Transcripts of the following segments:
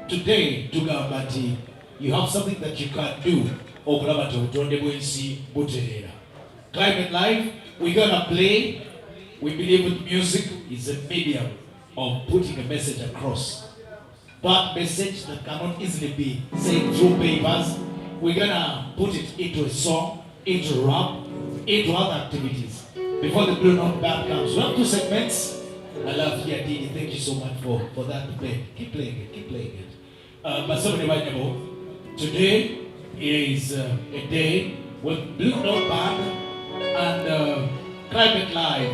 today tugambati you have something that you can do okulaba nti obutonde bw'ensi butereera. Climate Live, we're gonna play. We believe that music is a medium of putting a message across. That message that cannot easily be said through papers, we're gonna put it into a song, into rap, into other activities. Before the Blue Note Band comes, we have two segments. I love here, Didi. Thank you so much for that to play. Keep playing it, keep playing it. But somebody right now, today is a day with Blue Note Band and Climate Live.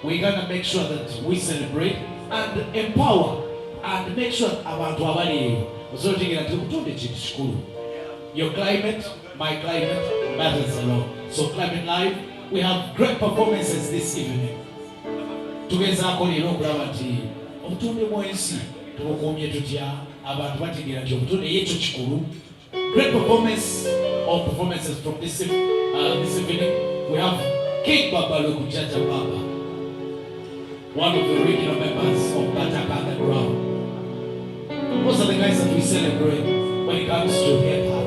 We're gonna make sure that we celebrate and empower and make sure abantu abali osotegera tukutonde kintu kikulu. Your climate, my climate matters a lot. So Climate Live, we have great performances this evening. Tugezaako leero okulaba nti obutonde bw'ensi tubukuumye tutya, abantu bategeera nti obutonde yekyo kikulu. Great performances from this evening. We have King Babaluku Jaja Baba, one of the regional members of Bataka Underground. Most of the guys that we celebrate when it comes to hip hop,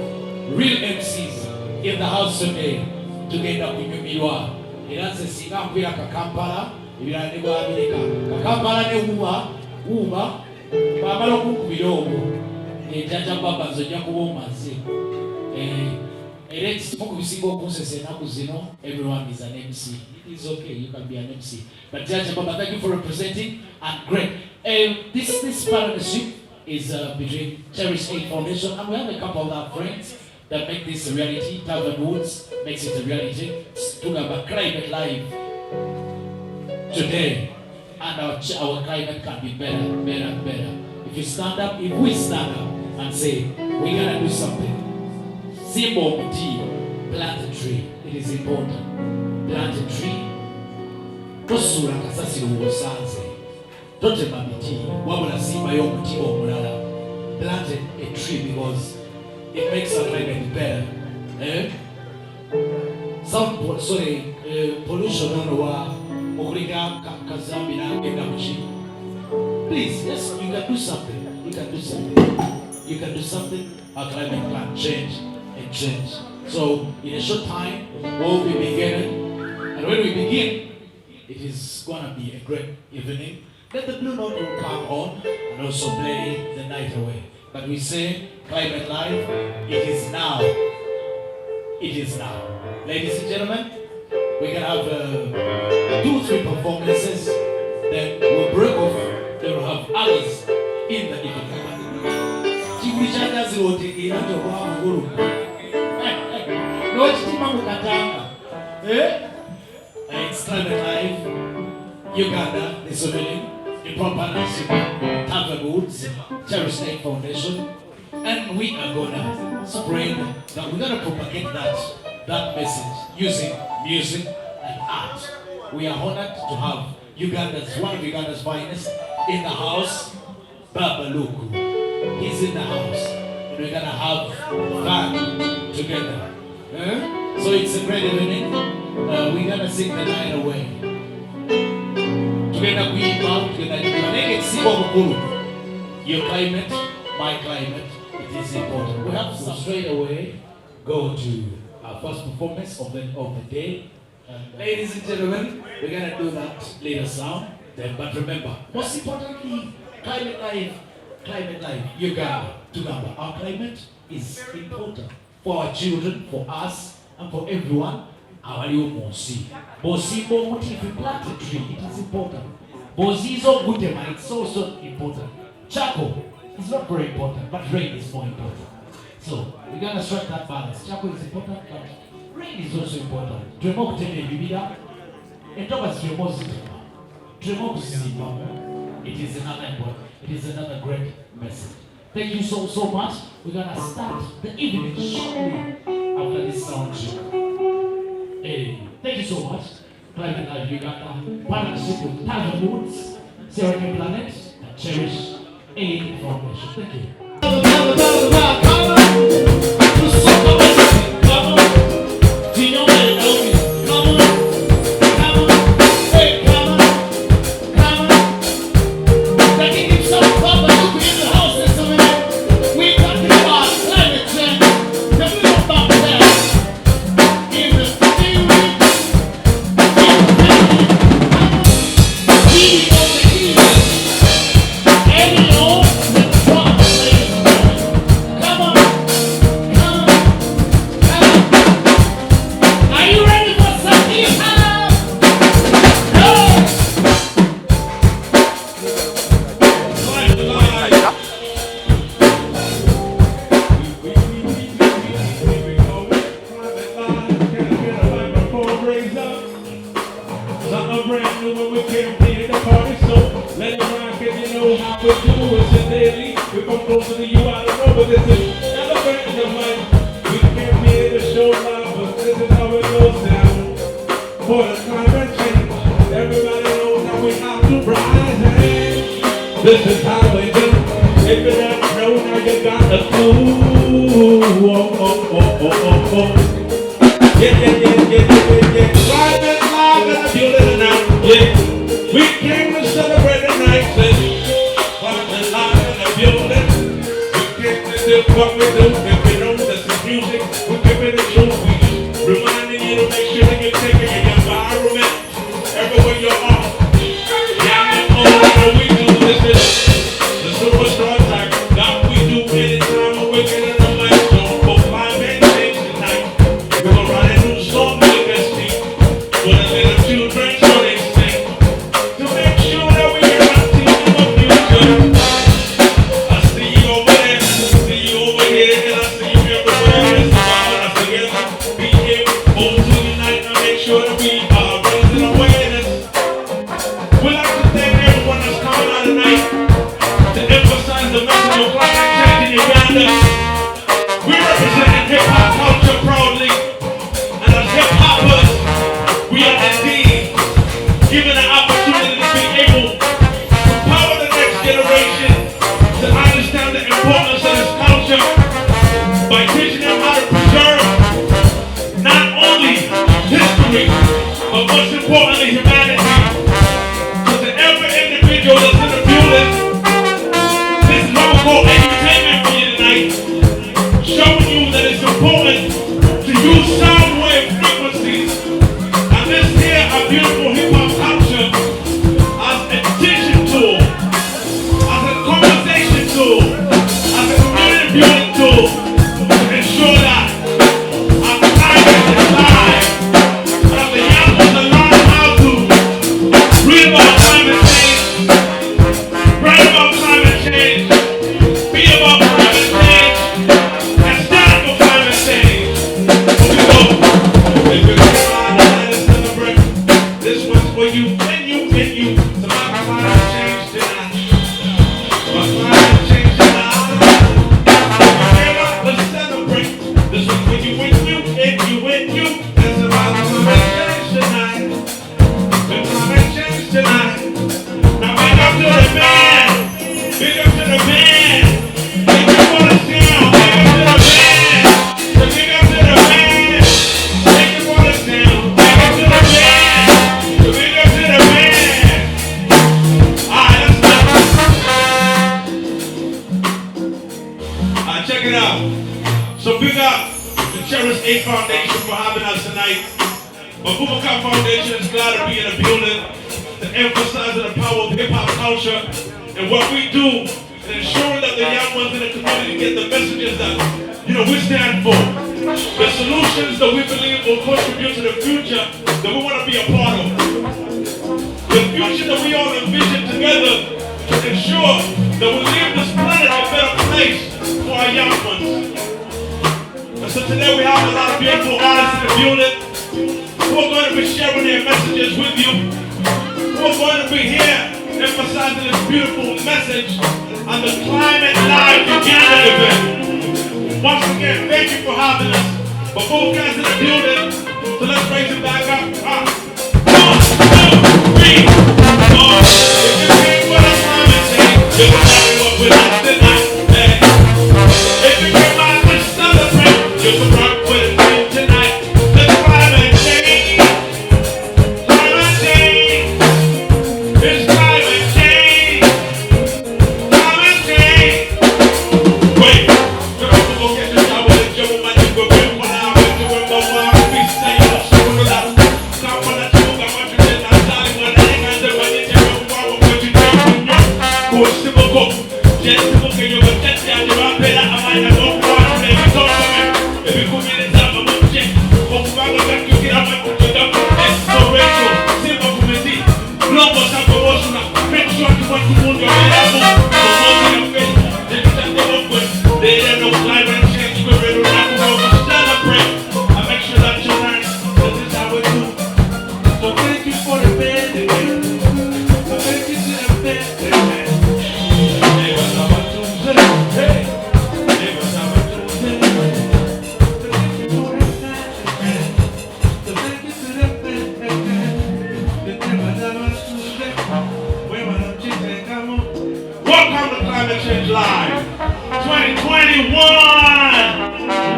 real MCs in the house today, together with Yumiwa. It has a singer who is Kampala, Kampala ne Uba, Babalo Kubidogo, Jaja Baba Zojaku Mazi. Everyone is an MC. It is okay, you can be an MC. But Jaja Baba, thank you for representing and great. This partnership is between Cherish Aid Foundation, and we have a couple of our friends that make this a reality. Tavern Woods makes it a reality. Talking about Climate Live today, and our climate can be better. If you stand up, if we stand up and say we're gonna do something, symbol of tea, plant a tree. It is important. Plant a tree. Tosura kasasi uwosanze. Tote mabiti. Wabula simba yomuti omulala. Plant a tree because it makes our climate better. Pollution on wa okuliga kazambi na ngenda muchi. Please, yes, you can do something. You can do something. Our climate can change. So in a short time we'll be beginning, and when we begin it is gonna be a great evening. Then the Blue Note will come on and also play the night away. But we say Climate Live, it is now. Ladies and gentlemen, we're gonna have 2-3 performances, then we'll break off, then we'll have others in the evening. It's Climate Live, Uganda, this evening, in partnership with Tavern Woods, Cherish Aid Foundation, and we are gonna spread that, we're gonna propagate that message using music and art. We are honored to have one of Uganda's finest in the house, Babaluku. He's in the house, and we're gonna have fun together. So it's a great evening. We're gonna sing the night away. Together we bow together. Your climate, my climate, it is important. We have to straight away go to our first performance of the day. Ladies and gentlemen, we're gonna do that later sound. But remember, most importantly, Climate Live, Uganda, Tugamba. Our climate is important for our children, for us, and for everyone. If you plant a tree, it is important. It's also important. Charcoal is not very important, but rain is more important. So we're gonna strike that balance. Charcoal is important, but rain is also important. It is another important. It is another great message. Thank you so much. We're gonna start the evening shortly after this sound check. Thank you so much. Climate Live Uganda, partnership with Tavern Woods, Serene Planet, and Cherish Aid Foundation. Thank you. daily. We come closer to you, I don't know, but this is celebrating your life. We came here to show love, but this is how it goes down. For the climate change, everybody knows how we have to rise. This is how we do. If you don't know, now you got the clue. Oh, oh, oh, oh, oh, oh. Yeah. Climate live in the building tonight. Yeah. We came to celebrate the night. Climate live in the building. We came to do what we do. If we know this is music, we give it a truth. We reminding you to make sure that you're taking your environment everywhere you are. Yeah, all we do this is the superstar type. That we do anytime we're getting the mic. So for climate change tonight, we're gonna write a new song with this team. For the little children, so they sing. To make sure that we hear our team in the future. I see you over there, I see you over here, and I see you everywhere. It's about us together. Be able to unite and make sure that we are raising awareness. We'd like to thank everyone that's coming out tonight to emphasize the message of climate change in Uganda. We represent hip-hop culture proudly, and as hip-hoppers, we are indeed given an opportunity to be able to empower the next generation to understand the importance of this culture by teaching them how to preserve not only history, but most importantly humanity. So to every individual that's in the building, this is what we call entertainment for you tonight, showing you that it's important to use sound wave frequencies and this here a beautiful hip-hop culture as a teaching tool, as a conversation tool, as a community building tool to ensure that our climate is live, and that the young ones learn how to read about climate change, write about climate change, be about climate change, and stand for climate change. Here we go. If you're trying to celebrate, this one's for you, and you. So my climate change tonight. My climate change tonight. Let's celebrate. This one's for you, and you. It's about climate change tonight. The climate change tonight. Now big up to the band. Big up to the band. Big up for the sound. Big up to the band. So big up to the band. Big up for the sound. Big up to the band. So big up to the band. Alright, let's go. Alright, check it out. So big up the Cherish 8 Foundation for having us tonight. But Bubaka Foundation is glad to be in the building to emphasize the power of hip-hop culture and what we do in ensuring that the young ones in the community get the messages that we stand for. The solutions that we believe will contribute to the future that we want to be a part of. The future that we all envision together to ensure that we leave this planet a better place for our young ones. And so today we have a lot of beautiful artists in the building who are going to be sharing their messages with you, who are going to be here emphasizing this beautiful message on the Climate Live Uganda event. Once again, thank you for having us. But both guys in the building, so let's raise it back up. 1, 2, 3, 4. If you came for the climate change, you will know what we're not tonight. If you came out to celebrate, you can rock with me tonight. The climate change. Climate change. It's climate change. Climate change. Wait. Go get the job with the job, man. You go get one out. You go go out. We say you're so good at it. Come on, let's go. I want you to not die. When I ain't got the money, you go go. What you do? Go simple go. Just simple can you go get down. You are better. I might have no problem. Maybe talk to me. If you come in and tell me about check. Come back and back. You get out. You get up. So Rachel, simple committee. Blow us up. Make sure you want to move your head up. So hold your face. Then you stand up with. They don't know climate change. We're ready to rock and roll. Celebrate. And make sure that you learn. This is how we do. So thank you for the band again. So thank you to the band again. Hey, what's up? 2021.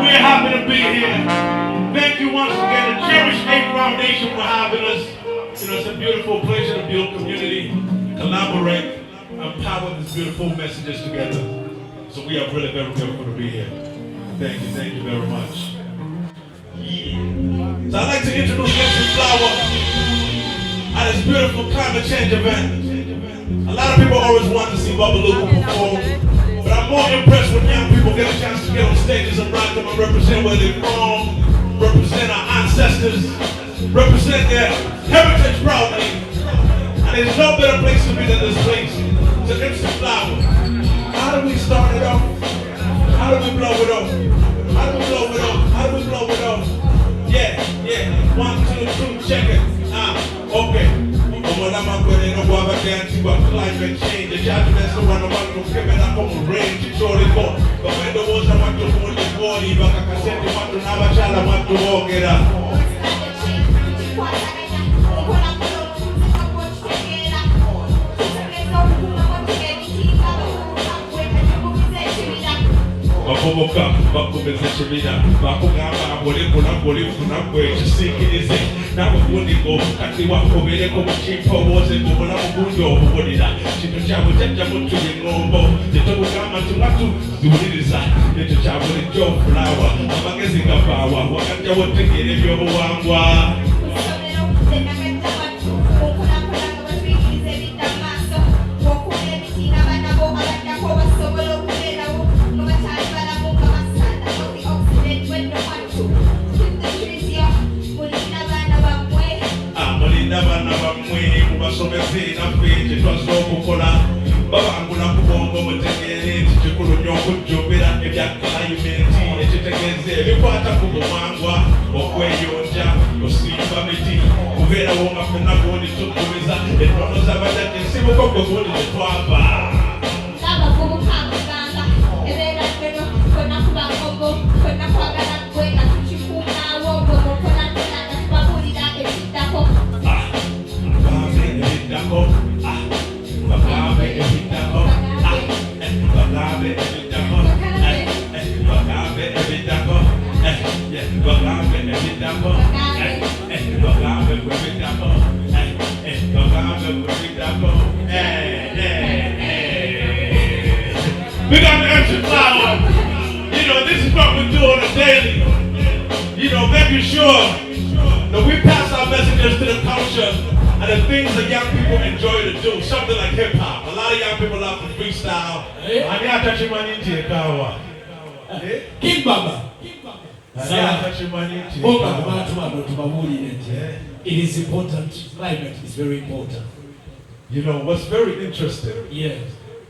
We're happy to be here. Thank you once again to Cherish 8 Foundation for having us. You know, it's a beautiful pleasure to build community, collaborate, empower these beautiful messages together. So we are really very grateful to be here. Thank you very much. Yeah. So I'd like to introduce MC Flower at this beautiful climate change event. A lot of people always want to see Babaluku perform, but I'm more impressed when young people get a chance to get on stages and rock them and represent where they're from, represent our ancestors, represent their heritage proudly. And there's no better place to be than this place. So MC Flower, how do we start it off? How do we blow it off? How do we blow it off? How do we blow it off? Yeah. 1, 2, 2, check it. Okay. Climate change, the judgments the one about to give it up on rain, to show it more. But when the water want to hold the body, but I can send you want to have a child, I want to walk it up. Bakoboka, bakumezeshimina, bakugamba abolifu nakwekisikirize, nabugundigo kati wakobereko mukimpa owoze mubulamu bungi obubulira, kintu kyabwe jajjamu tuli ngombo, tetubugamba tumatu ziwuliriza, ekyo kya bulijjo Flower, amagezi gavaawa, wakajjawo otegeera ebyobuwangwa. Babangula kubongo mutegeere nti kikulu nnyo okujjumbira ebya climate ekitegeeze ebikwata ku buwangwa okweyonja osimba miti kubeerawo nga fenna gundi tukkubiza ennono z'abajjajja ensibuko gwe gundi tetwava We got the MC Flower. You know, this is what we do on a daily. You know, making sure that we pass our messages to the culture and the things that young people enjoy to do. Something like hip hop. A lot of young people love to freestyle. King Baba. It is important. Climate is very important. You know, what's very interesting Yes.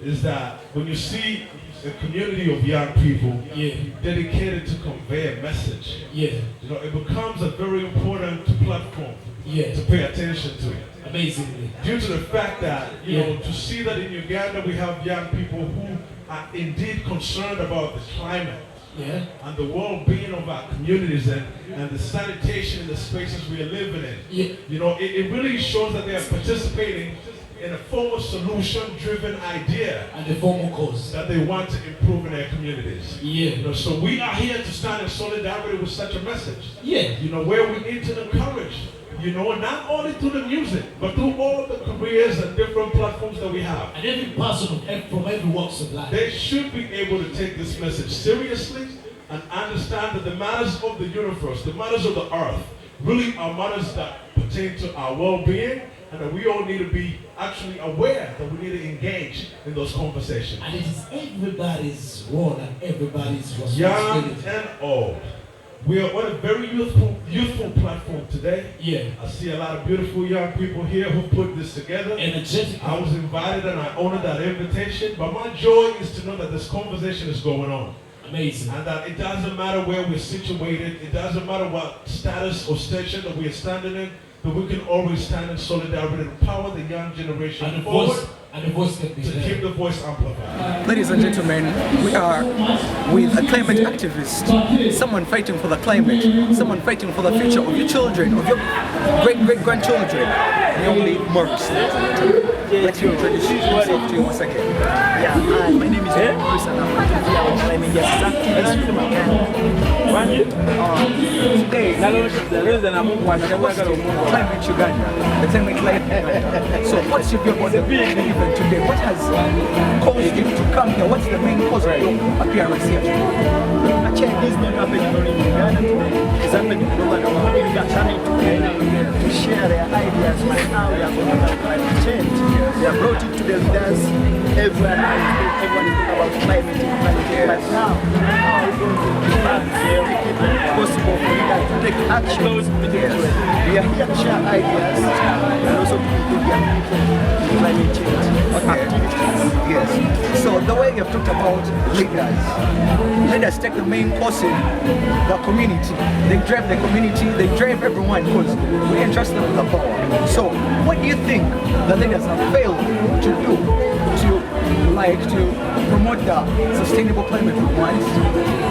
is that when you see a community of young people Yeah. dedicated to convey a message, Yeah. you know, it becomes a very important platform Yeah. to pay attention to. Amazingly. Due to the fact that, you Yeah. know, to see that in Uganda we have young people who are indeed concerned about the climate Yeah. and the well-being of our communities and the sanitation in the spaces we are living in. Yeah. You know, it really shows that they are participating in a form of solution-driven idea And the formal cause. that they want to improve in their communities. Yeah. You know, so we are here to stand in solidarity with such a message. Yeah. You know, where we need to encourage, you know, not only through the music, but through all the careers and different platforms that we have. And every person from every walks of life. They should be able to take this message seriously and understand that the matters of the universe, the matters of the earth, really are matters that pertain to our well-being, and that we all need to be actually aware that we need to engage in those conversations. And it is everybody's role and everybody's Young responsibility. and old. We are on a very youthful platform today. Yeah. I see a lot of beautiful young people here who put this together. Energetic. I was invited and I honored that invitation, but my joy is to know that this conversation is going on. Amazing. And that it doesn't matter where we're situated, it doesn't matter what status or station that we are standing in, but we can always stand in solidarity and empower the young generation And the forward voice can be to keep heard. the voice amplified. Ladies and gentlemen, we are with a climate activist, someone fighting for the climate, someone fighting for the future of your children, of your great-great-grandchildren. Young Marks. Let you introduce yourself to you once again. Yeah, my name is Chris and I'm here with Climate Activist from Uganda. Today, Climate Uganda, the Climate Life Uganda. So what's your view about the event today? What has caused you to come here? What's the main cause of your appearance here? Actually, this is not happening only in Uganda today. It's happening all over the world. People are coming together to share their ideas on how they are going to have climate change. They have brought it to the leaders. Everyone is talking about climate change. But now, how are we going to make it possible for leaders to take action? We are here to share ideas and also to be climate change activities. Yes. So the way you've talked about leaders take the main course in the community. They drive the community, they drive everyone because we entrust them with the power. So what do you think the leaders have failed to do to promote the sustainable climate we want?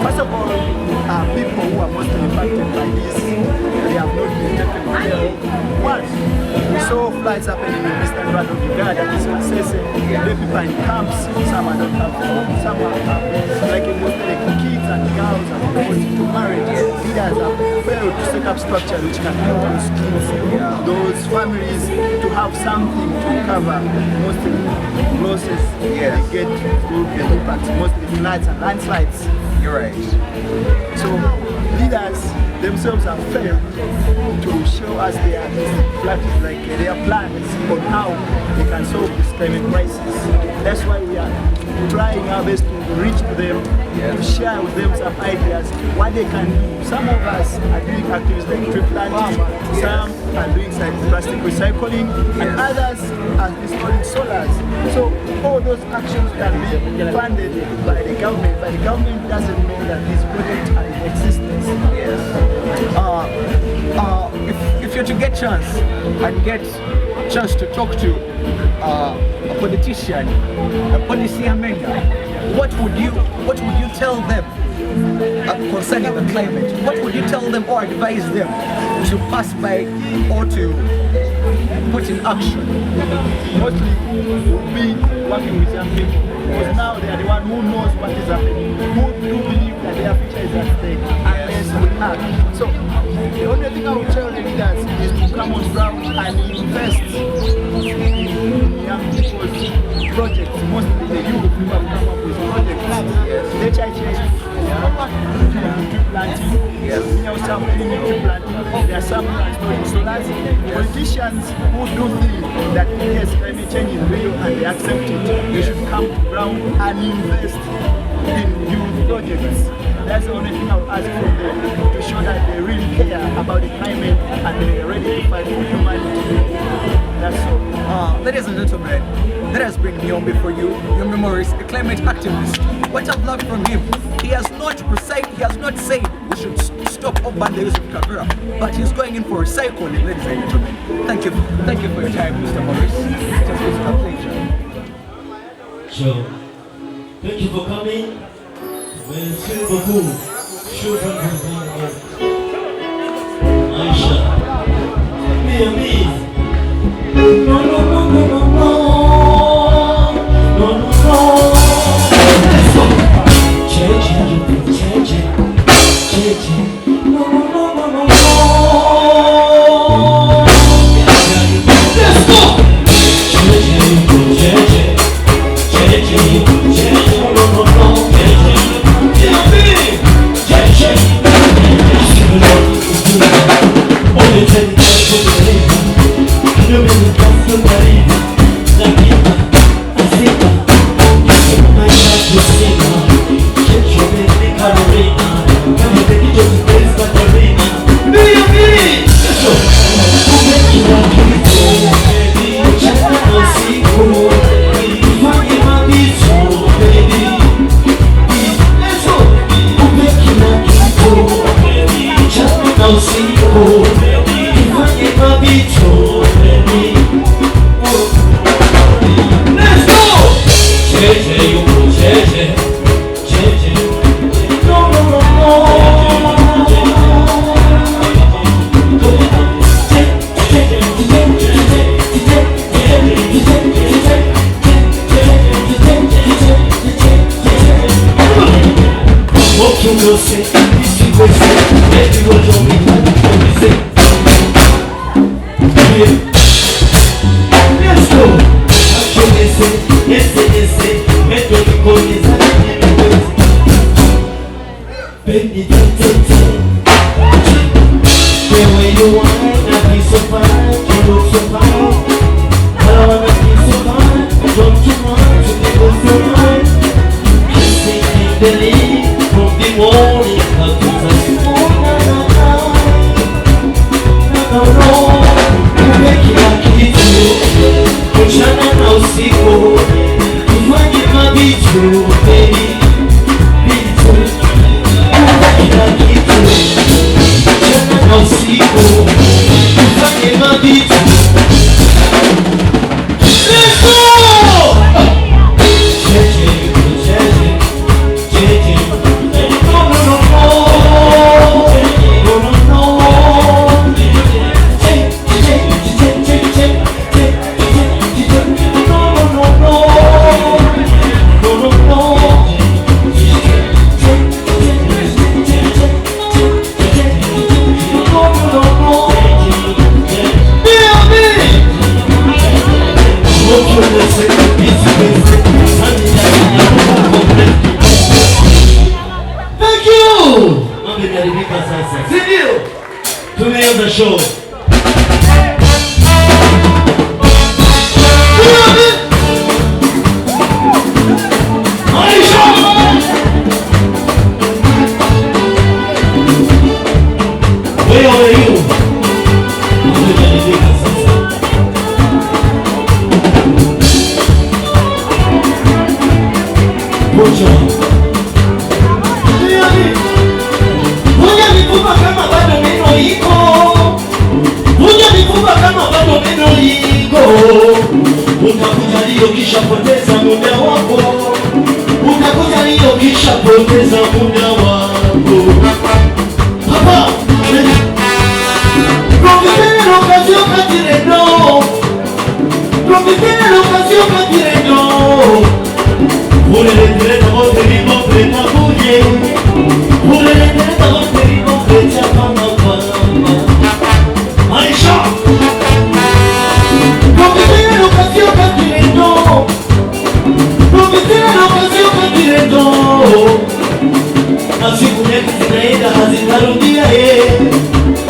First of all, people who are most impacted by this, they have not been taken care of. One, we saw floods happening in the eastern part of Uganda, this was the people in camps, some are not have homes, some are like mostly kids and girls are forced to marriage. Leaders have failed to set up structure which can help those kids, those families to have something to cover mostly losses they get through the impacts, mostly floods and landslides. You're right. So leaders themselves have failed to show us their plans on how they can solve this climate crisis. That's why we are trying our best to reach to them, to share with them some ideas, what they can do. Some of us are doing activities like tree planting, some are doing plastic recycling, and others are installing solars. So all those actions can be funded by the government, but the government doesn't know that these projects are in existence. If you're to get chance to talk to a politician, a policy amender, what would you tell them concerning the climate? What would you tell them or advise them to pass by or to put in action? Mostly we'll be working with young people because now they are the one who knows what is happening, who do believe that their future is at stake unless we act. So the only thing I would tell the leaders is to come on ground and invest in young people's projects. Mostly the youth who have come up with projects. The HIJ, tree planting, there are some installing solars. Politicians who do think that yes, climate change is real and they accept it, they should come to ground and invest in youth projects. That's the only thing I would ask from them, to show that they really care about the climate and they're ready to fight for humanity. That's all. Ladies and gentlemen, that has been Nyombe for you, your memories, a climate activist. What I've learned from him, he has not said we should stop or ban the use of Kavera, but he's going in for recycling, ladies and gentlemen. Thank you for your time, Mr. Morris. It has been a pleasure. So, thank you for coming. Merci beaucoup. Shukran kwa Aisha. Me. No. yose isi wese everyone on me let's go achomese ese meto nikoniza baby tete the way you want I be so fine you look so fine I wanna be so fine don't you want to be so fine kissing in the lead from the morning until the no umekila kitu mchana na usiku tufanye mabitu baby bitu umekila kitu mchana na usiku tufanye mabitu let's go Thank you! Mambo imeharibika sasa. Si ndio? Tumeanza show. Where are you? Mambo imeharibika sasa. Moja. Vuja mifupa kama bado meno iko. Vuja mifupa kama bado meno iko. Utakuja leo kisha poteza muda wako. Utakuja leo kisha poteza muda wako. Papa. Profitez l'occasion quand il est non. Profitez l'occasion quand il est non. Pour les retraites à votre vivant, prêt à bouger. Pour les retraites à votre vivant, prêt à papa. Aïcha! Profitez l'occasion quand il est non. Profitez l'occasion quand il est non. Nasiku miaka zinaenda hazitarudia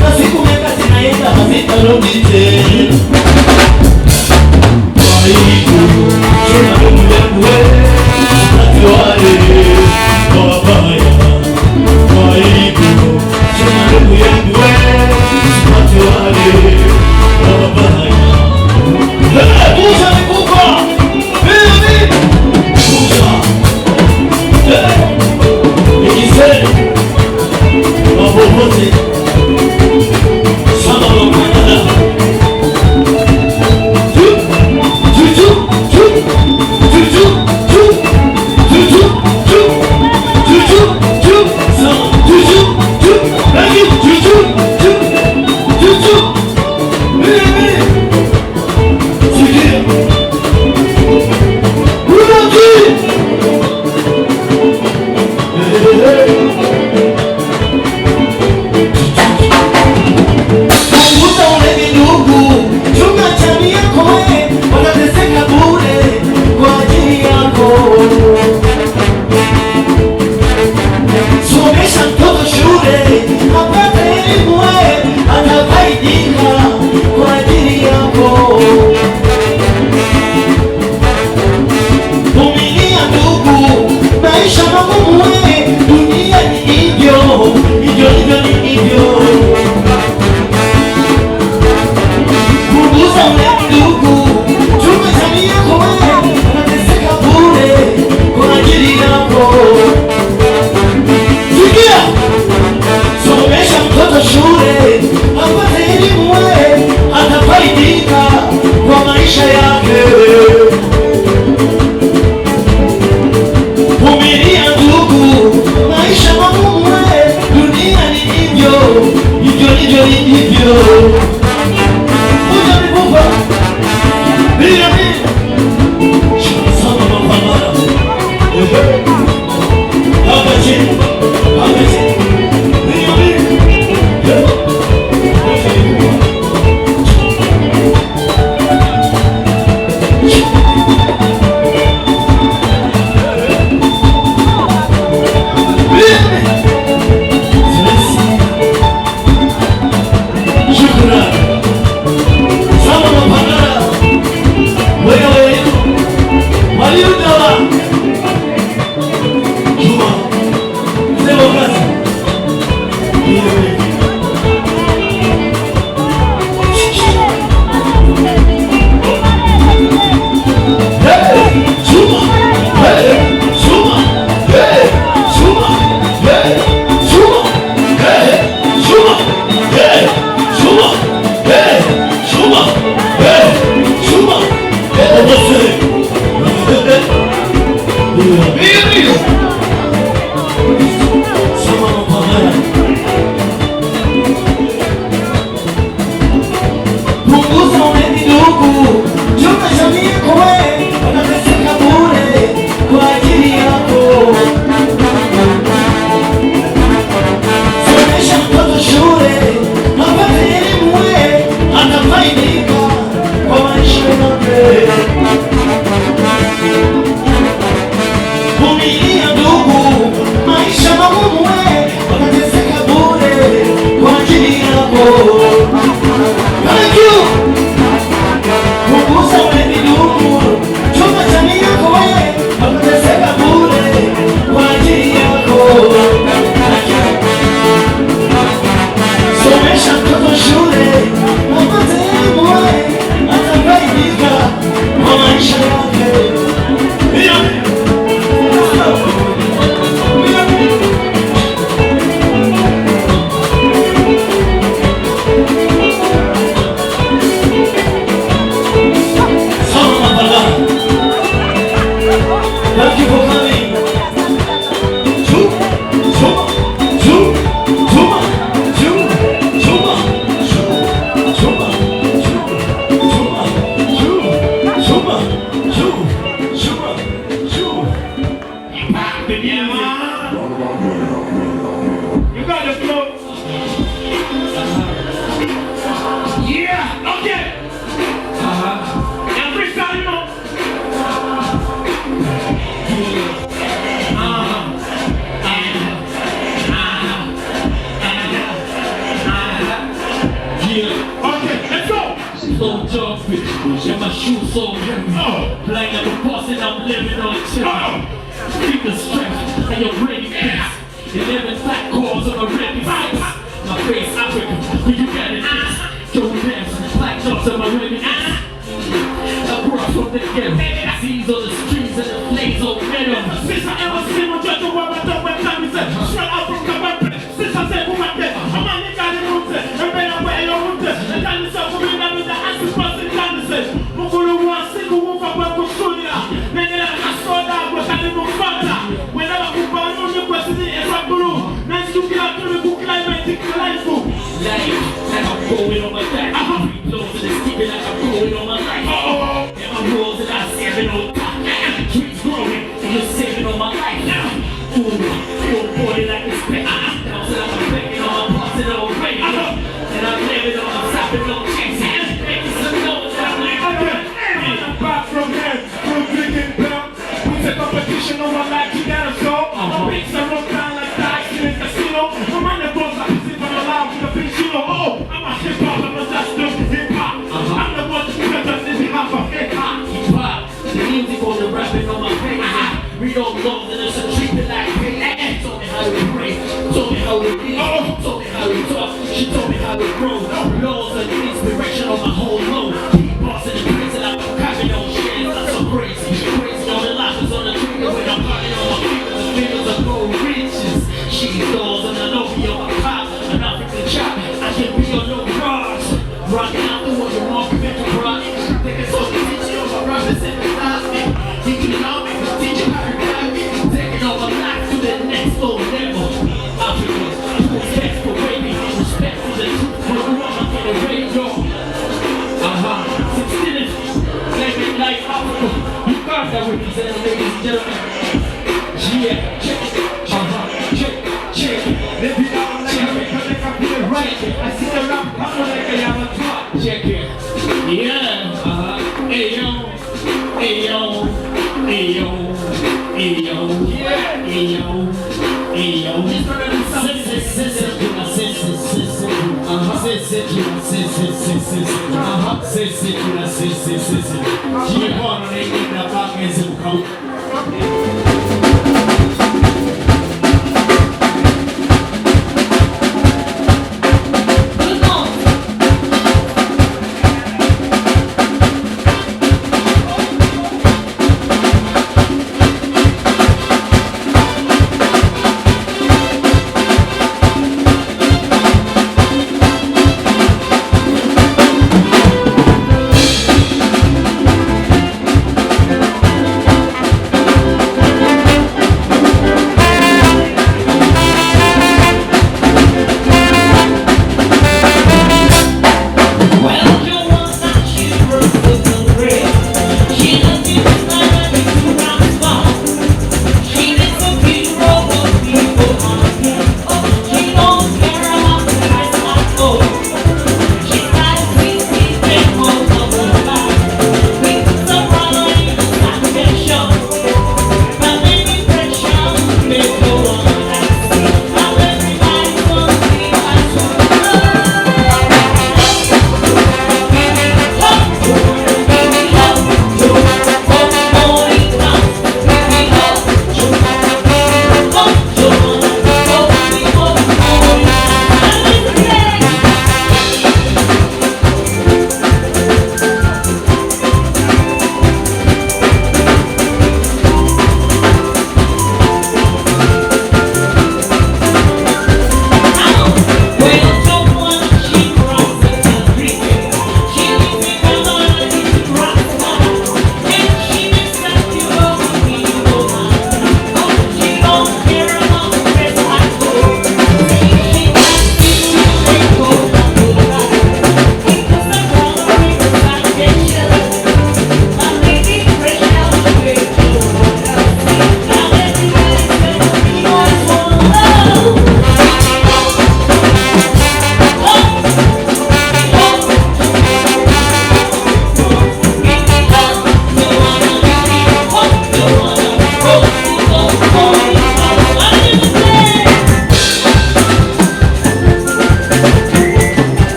nasiku miaka zinaenda hazitarudi tena. Waiku, tuna domu yangu Wale, wabaya, waibu, tuna ndugu yangu watu wale, wabaya. Kuja mikupa, mimi, kuja. Ikise, wabobote, sama wamanada. You got the flow. Yeah, okay. And freestyle, you know. Okay, let's go. So jumpy, and my shoes so heavy. Like I'm a boss and I'm living on chill. Keep the strength and your ready face. 11 fat calls on a ready face. My face Africa, who you got it is. Joe dance, black dogs on my ready face. I grew up from the ghetto. Seas on the streets and the flames on metal. Since I ever seen my judge, what I don't want time, he said, straight out from the weapon. Since I said, who I get, I'm on the guy in the room, and then I'm where you're room, and then you start coming down with the acid person, and you say, Mukulu one single one for one Kusunia. Then I saw that, but I didn't know further. Whenever we found on the question, it's a blue. Then you get out to the book, like my tick, life book. Like I'm going on my back. I'm blows and it's keeping like I'm going on my life. And my rules and I'm saving on top. Trees growing and you're saving on my life now. Ooh, you're boy like it's big. Now so I'm begging on my boss and on radio. And I'm living on, I'm stopping on chasing. Making some noise and I'm like, I'm back from here, from drinking bell. We take competition on my life, you gotta go. My beats are rock down like dice in a casino. My mind that goes like this from the loud to the bitch, you know. Oh, I'm a hip hop, I'm not just doing hip hop. I'm the one who can just hip hop of hip hop. hip hop. The music on the rapping on my face. Read all laws and it's a treatment like hey. Told me how to pray, told me how to live, told me how to talk. She told me how to grow. Laws and inspiration on my whole load. Keep bossing and praising like I'm copying on shit. That's so crazy. Crazy on the lockers on the trigger when I'm partying on my fingers. The fingers are gold riches. She dolls and I know me on my pop. An African chop. I can be on no cross. Rocking out the one you're walking into rock. They can talk to teach you on my rappers and the me. He can allow me to teach you how to rap me. Taking all my life to the next low level. Africa, respect for baby. Respect for the truth. For the one I'm gonna radio. Still it. Living like Africa. Uganda represent, ladies and gentlemen. Yeah, check it. Check it. Living out like America, like I feel right. I see the rap coming like I am a twat. Check it. Yeah, ayo, ayo, ayo, ayo, yeah, ayo, ayo. It's gonna be something.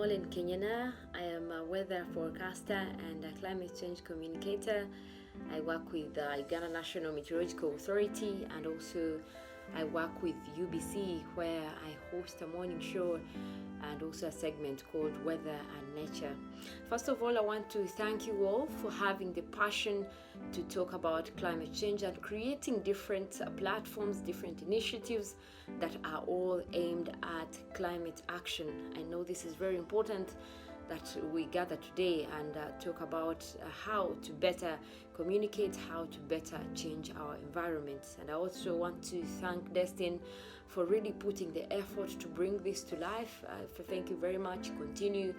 Pauline Kenyana. I am a weather forecaster and a climate change communicator. I work with the Uganda National Meteorological Authority, and also I work with UBC, where I host a morning show and also a segment called Weather and Nature. First of all, I want to thank you all for having the passion to talk about climate change and creating different platforms, different initiatives that are all aimed at climate action. I know this is very important that we gather today and talk about how to better communicate, how to better change our environment. And I also want to thank Destin for really putting the effort to bring this to life. Thank you very much. Continue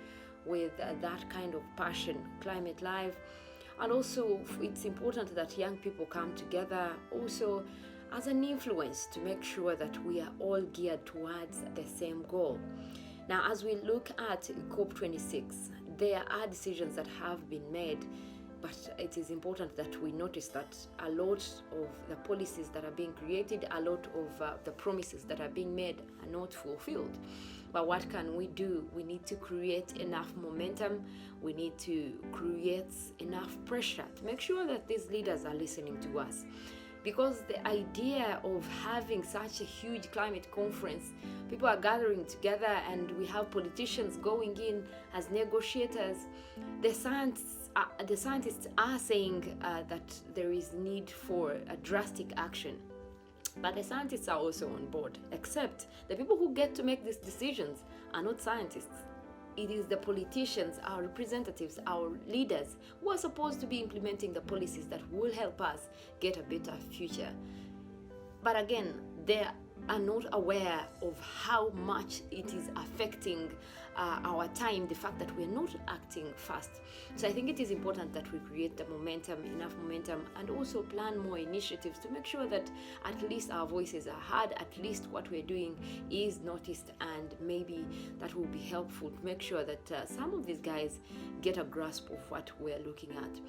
with that kind of passion, Climate Live. And also, it's important that young people come together also as an influence to make sure that we are all geared towards the same goal. Now, as we look at COP26, there are decisions that have been made, but it is important that we notice that a lot of the policies that are being created, a lot of the promises that are being made are not fulfilled. But what can we do? We need to create enough momentum. We need to create enough pressure to make sure that these leaders are listening to us. Because the idea of having such a huge climate conference, people are gathering together and we have politicians going in as negotiators. The scientists are saying that there is need for a drastic action. But the scientists are also on board, except the people who get to make these decisions are not scientists. It is the politicians, our representatives, our leaders who are supposed to be implementing the policies that will help us get a better future. But again, they are not aware of how much it is affecting our time, the fact that we're not acting fast. So I think it is important that we create the momentum, enough momentum, and also plan more initiatives to make sure that at least our voices are heard, at least what we're doing is noticed, and maybe that will be helpful to make sure that some of these guys get a grasp of what we're looking at.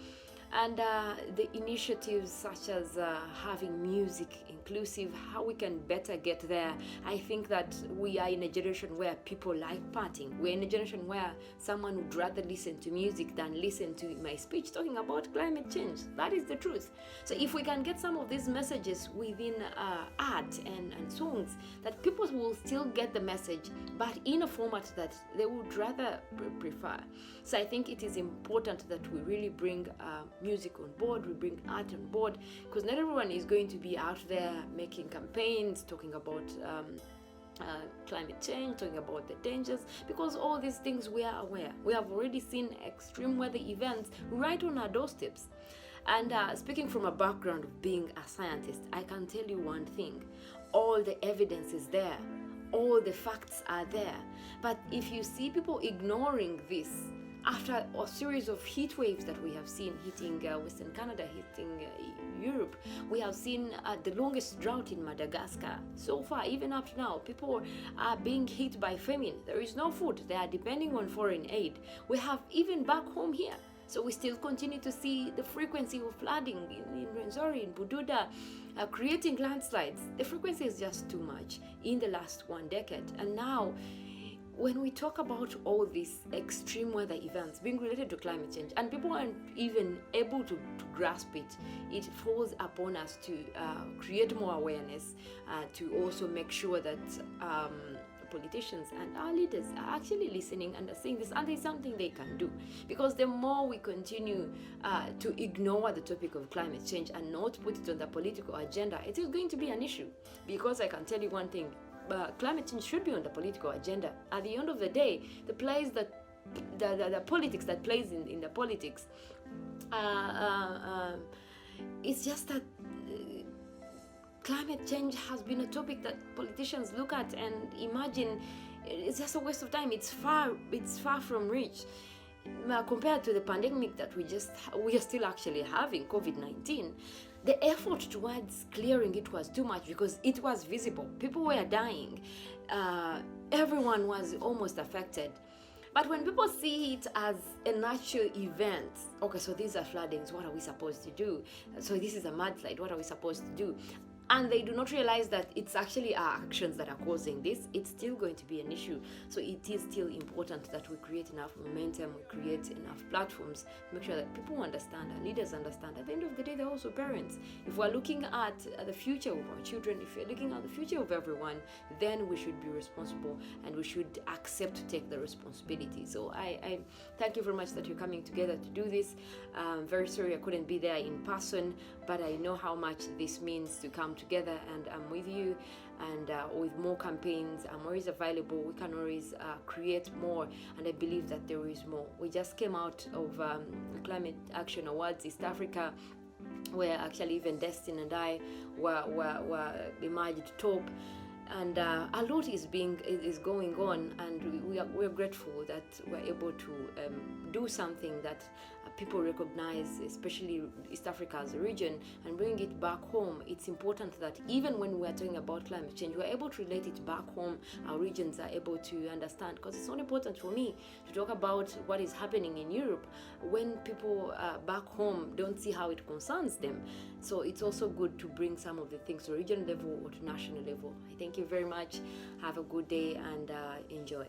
And the initiatives such as having music inclusive, how we can better get there. I think that we are in a generation where people like partying. We're in a generation where someone would rather listen to music than listen to my speech talking about climate change. That is the truth. So if we can get some of these messages within art and songs, that people will still get the message, but in a format that they would rather prefer. So I think it is important that we really bring music on board, we bring art on board, because not everyone is going to be out there making campaigns, talking about climate change, talking about the dangers, because all these things we are aware. We have already seen extreme weather events right on our doorsteps. And speaking from a background of being a scientist, I can tell you one thing: all the evidence is there, all the facts are there. But if you see people ignoring this, after a series of heat waves that we have seen hitting Western Canada, hitting Europe, we have seen the longest drought in Madagascar. So far, even up to now, people are being hit by famine. There is no food. They are depending on foreign aid. We have even back home here. So we still continue to see the frequency of flooding in Rwenzori, in Bududa, creating landslides. The frequency is just too much in the last 1 decade. And now, when we talk about all these extreme weather events being related to climate change, and people aren't even able to grasp it, it falls upon us to create more awareness, to also make sure that politicians and our leaders are actually listening and are saying this, and there's something they can do. Because the more we continue to ignore the topic of climate change and not put it on the political agenda, it is going to be an issue. Because I can tell you one thing, climate change should be on the political agenda. At the end of the day, the politics that plays in the politics, it's just that climate change has been a topic that politicians look at and imagine it's just a waste of time. It's far from reach. Compared to the pandemic that we are still actually having, COVID-19, the effort towards clearing it was too much because it was visible. People were dying. Everyone was almost affected. But when people see it as a natural event, okay, so these are floodings, what are we supposed to do? So this is a mudslide, what are we supposed to do? and they do not realize that it's actually our actions that are causing this, it's still going to be an issue. So it is still important that we create enough momentum, we create enough platforms to make sure that people understand, our leaders understand. At the end of the day, they're also parents. If we're looking at the future of our children, if we're looking at the future of everyone, then we should be responsible and we should accept to take the responsibility. So I thank you very much that you're coming together to do this. I'm very sorry I couldn't be there in person, but I know how much this means to come together, and I'm with you. And with more campaigns, I'm always available. We can always create more, and I believe that there is more. We just came out of the Climate Action Awards East Africa, where actually even Destin and I were emerged top. And a lot is going on, and we're grateful that we're able to do something that people recognize, especially East Africa as a region, and bring it back home. It's important that even when we're talking about climate change, we're able to relate it back home. Our regions are able to understand, because it's not important for me to talk about what is happening in Europe when people back home don't see how it concerns them. So it's also good to bring some of the things to regional level or to national level. I thank you very much. Have a good day and enjoy.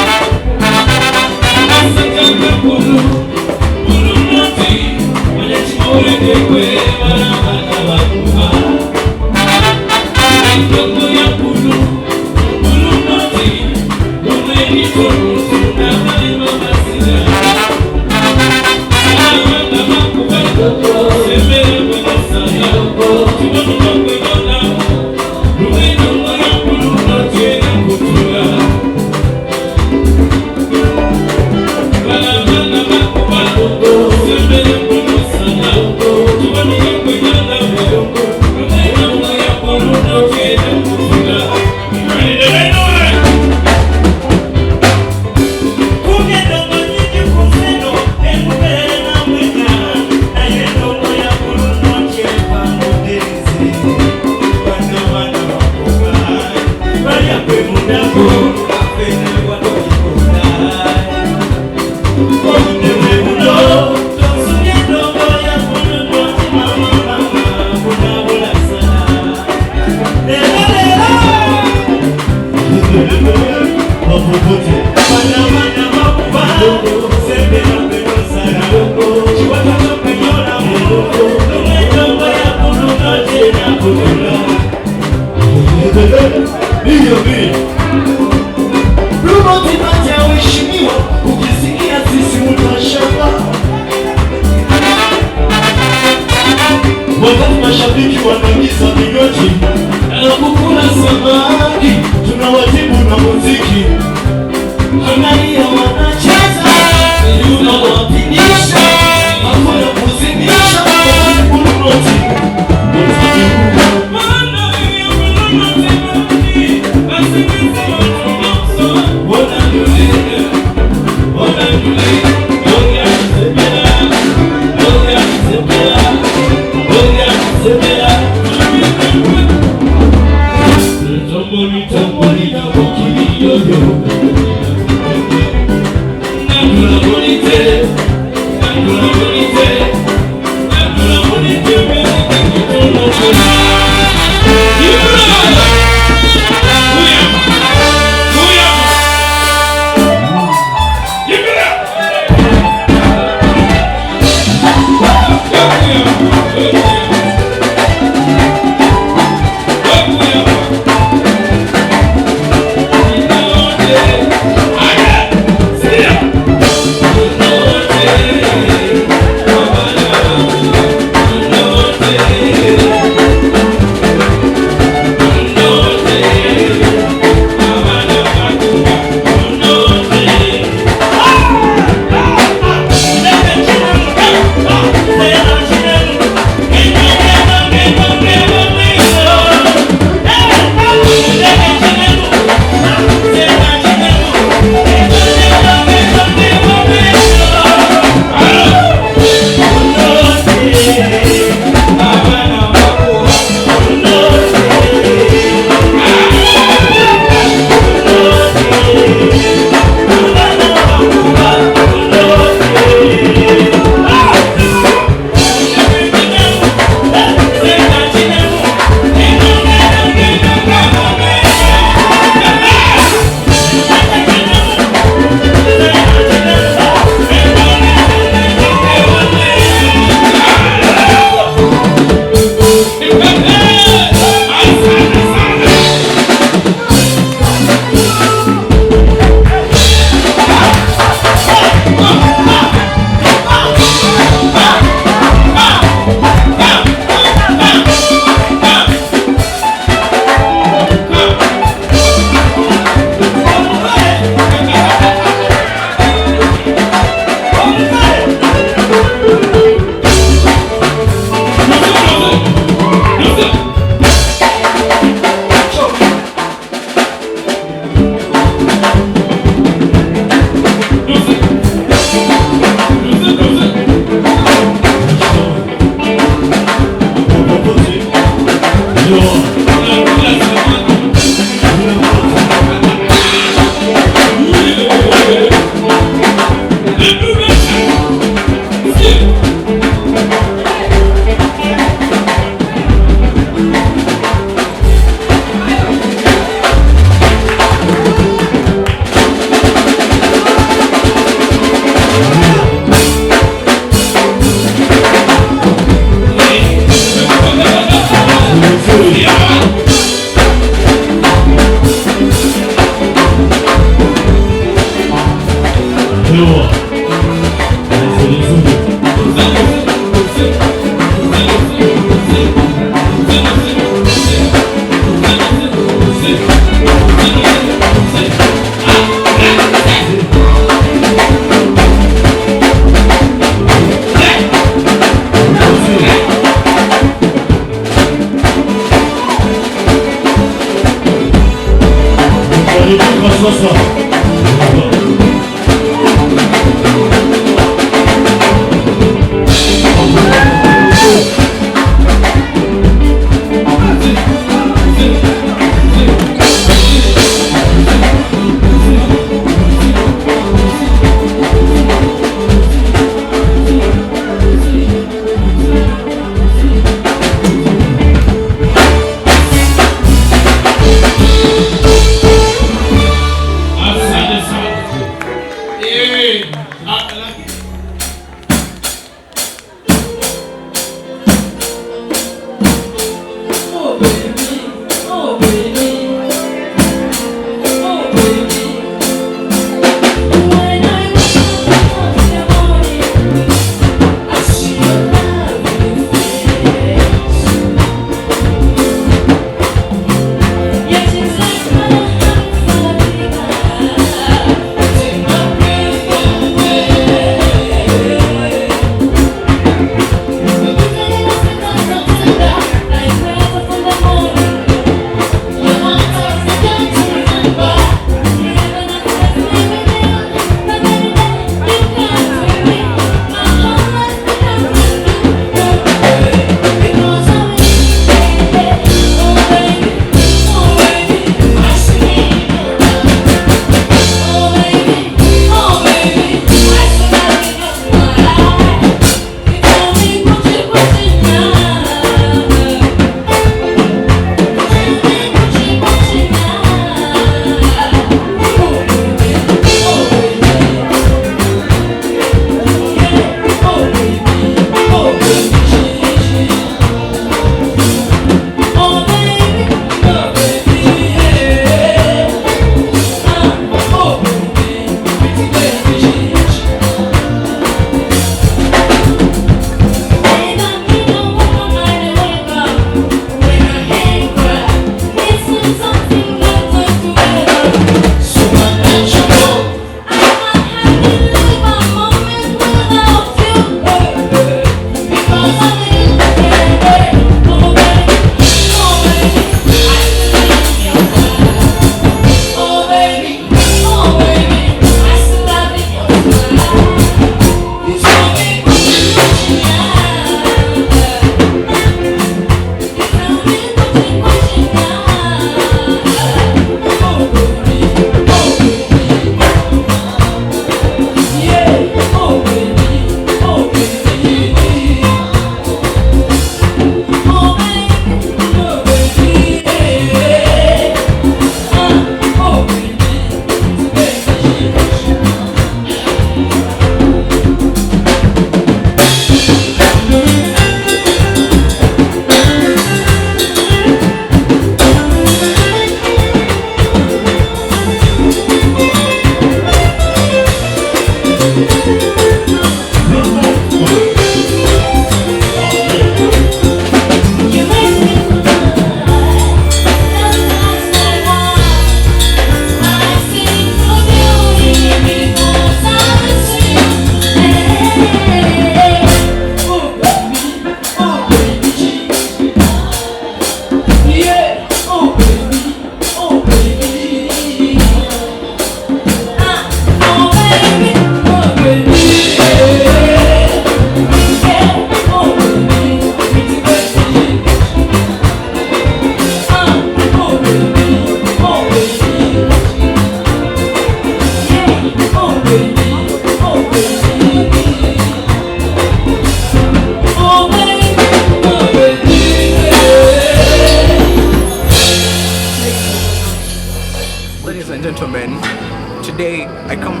Today I come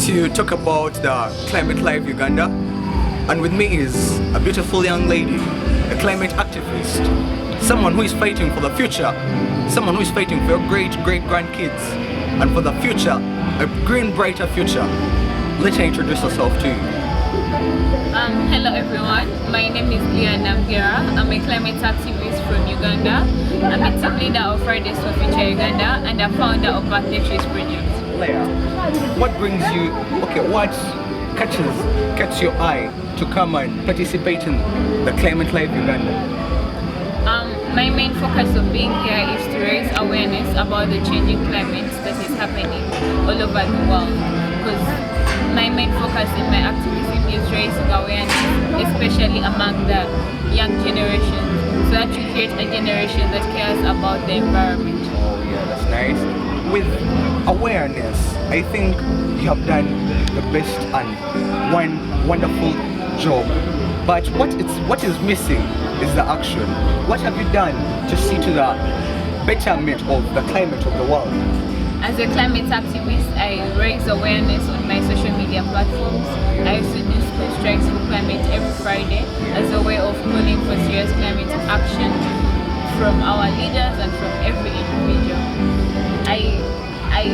to talk about the Climate Life Uganda, and with me is a beautiful young lady, a climate activist, someone who is fighting for the future, someone who is fighting for your great-grandkids and for the future, a green, brighter future. Let her introduce herself to you. Hello everyone, my name is Leah Namgira. I'm a climate activist from Uganda. I'm a team leader of Fridays for Future Uganda and a founder of Birthday Trees Project. Leah, what brings you, what catches your eye to come and participate in the Climate Life Uganda? My main focus of being here is to raise awareness about the changing climate that is happening all over the world. Because my main focus in my activism is raising awareness, especially among the young generation, so that we create a generation that cares about the environment. Oh yeah, that's nice. With awareness, I think you have done the best and one wonderful job. But what is missing is the action. What have you done to see to the betterment of the climate of the world? As a climate activist, I raise awareness on my social media platforms. I also do school strikes for climate every Friday as a way of calling for serious climate action from our leaders and from every individual. I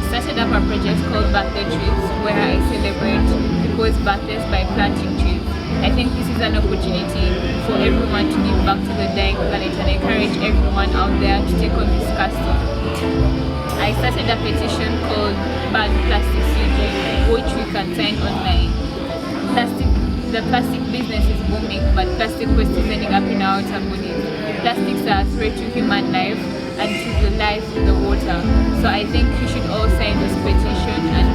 started up a project called Birthday Trees where I celebrate people's birthdays by planting trees. I think this is an opportunity for everyone to give back to the dying planet and encourage everyone out there to take on this casting. I started a petition called Ban Plastic Surgery, which we can sign online. The plastic business is booming, but plastic waste is ending up in our water bodies. Plastics are a threat to human life and to the life in the water. So I think we should all sign this petition, and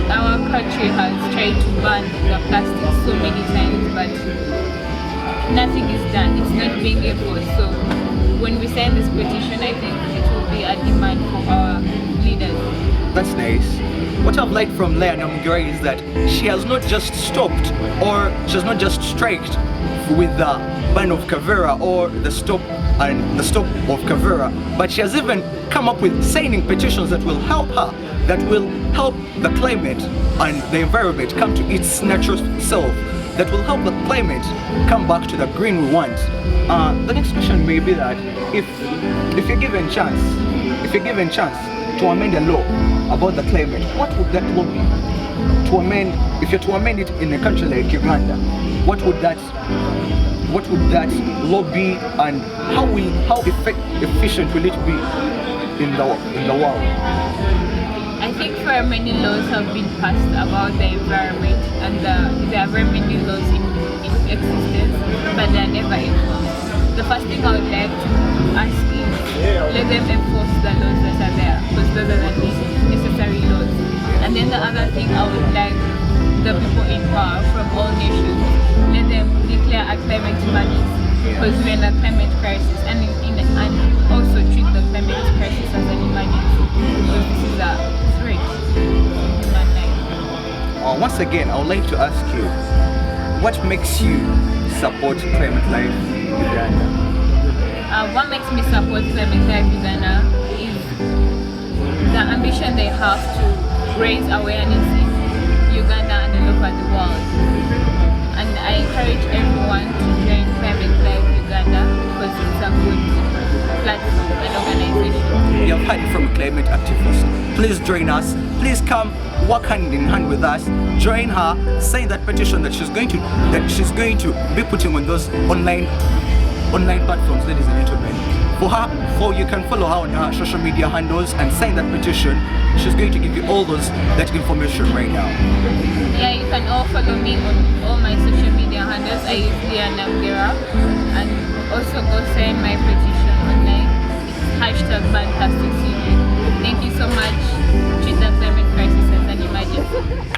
our country has tried to ban the plastic so many times, but nothing is done. It's not being enforced. So when we sign this petition, I think it will be a demand for our leaders. That's nice. What I've liked from Leah Namgira is that she has not just stopped, or she has not just striked with the ban of Kavera or the stop of Kavera, but she has even come up with signing petitions that will help her, that will help the climate and the environment come to its natural self, that will help the climate come back to the green we want. The next question may be that if you're given chance to amend a law about the climate, what would that law be? If you're to amend it in a country like Uganda, what would that law be, and how efficient will it be in the world? I think very many laws have been passed about the environment, and there are very many laws in existence, but they are never enforced. The first thing I would like to ask is let them enforce the laws that are there, because those are the necessary laws. And then the other thing I would like the people in power from all nations, let them declare a climate emergency, because we're in a climate crisis, and also treat the climate crisis as an emergency, because this is a threat to human life. Once again, I would like to ask you, what makes you support Climate Life Uganda? What makes me support Climate Life Uganda is the ambition they have to raise awareness in Uganda and all over the world. And I encourage everyone to join Climate Life Uganda because it's a good platform and organization. You have heard from a climate activist. Please join us. Please come work hand in hand with us. Join her. Sign that petition that she's going to be putting on those online platforms, ladies and gentlemen. For you can follow her on her social media handles and sign that petition. She's going to give you all that information right now. Yeah, you can all follow me on all my social media handles. I use Leah Namgira, and also go sign my petition online. It's #BanPlasticCG. Thank you so much. Treat the climate crisis as an emergency.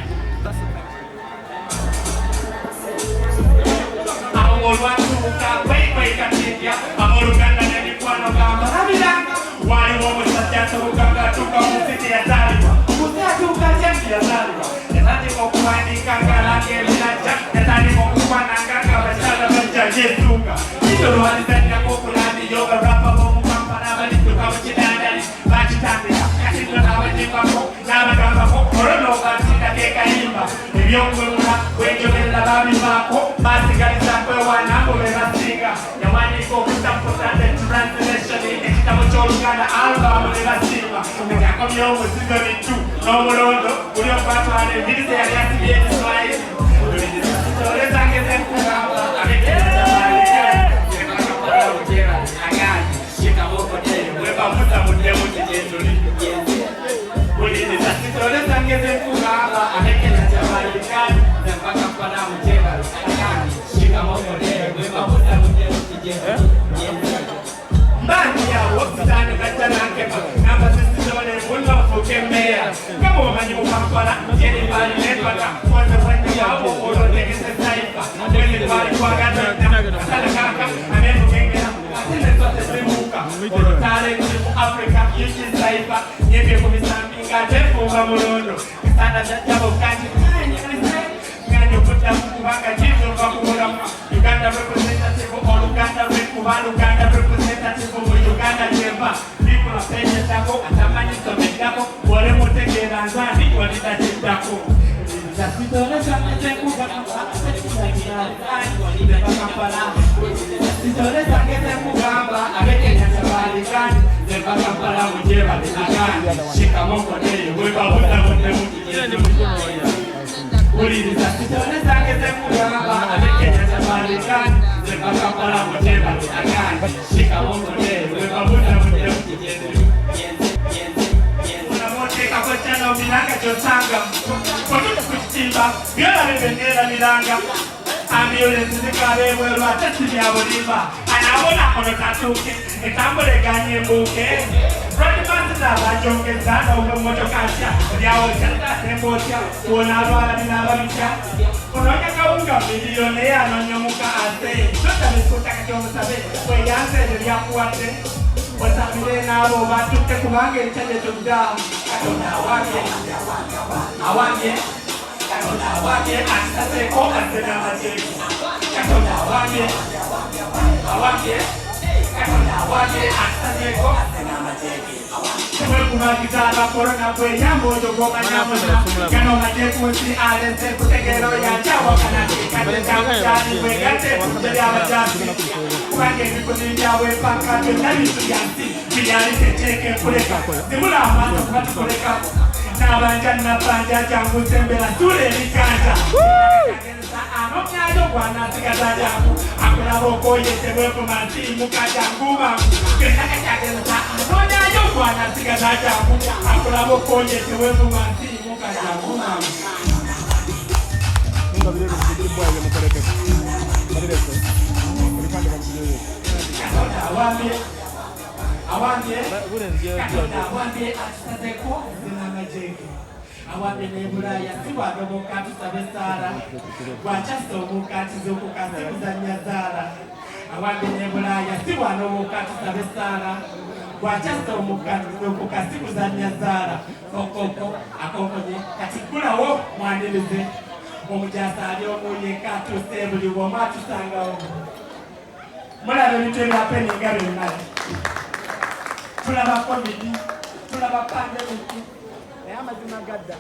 bali kwagata kaka ameno gengera atende sote zimuka olutale mu Africa yichi saifa nyebe ku misambinga tefunga mulondo kisanda jabo kanti ngani okuta kubanga jizo bakubula Uganda representative or Uganda representative of Uganda Jemba people are paying tako atamani somedako wale mutegera nzani walitatako Sitolesa kuba Sitolesa kugamba abekenya tabalikani Zebakampala mujeba linagani Shikamoko neyo weba wuta Uliriza sitolesa kugamba abekenya tabalikani Zebakampala mujeba linagani Shikamoko neyo weba wuta Kakochana milanga chosanga Kotuta kuchitimba Yola bebendera milanga Ambulance zikabewe Rwatesi myabulimba Anabona kono tatuke Etambule ganye mbuke Rodi masita bajonge zana ume moto kasha Liao chata tembocha Kuona rwala minababisha Kunoka kaunga milione ya nonyomuka ase Chota miskuta kachomu sabe Weyanse liya kuwate Wasamile nabo batuke kubange ichaje chumda Katona awage Asase ko asena majeki Katona awage Asase ko asena majeki Kwe kuna kitala korona kwe yambo jogoma nyamona Kano majeku si alense kutegero ya jawa kanati Kate kamchani kwe gate kuteli awajasi Kwange nikundi yawe paka Kwenali suyansi Biyali teteke kuleka Zimula amata kumati kuleka Nabanja nabanja jangu tembela Tule likanja Anokyajo kwana sikata jangu Akuna roko yete wepo manti muka jangu bangu Kenaka chagelza Anokyajo kwana sikata jangu Akuna roko yete wepo manti muka jangu bangu Munga vile vile bwa ya mkareke Madireko Ulipande kamsiyo Awambie atisazeko zinamajeki Awambie nebulaya siwadoboka tusabesara Wachasoboka tizokuka sikuzanya zara Awambie nebulaya siwadoboka tusabesara Wachasoboka tizokuka sikuzanya zara Okoko akokonye katikula wo mwandilize Omujasa aliomuye katu sebuli womatu sanga omu Mula lolito ila peni ngabe unali Tulaba komedi, tulaba pandemiki. Ama zinagadda,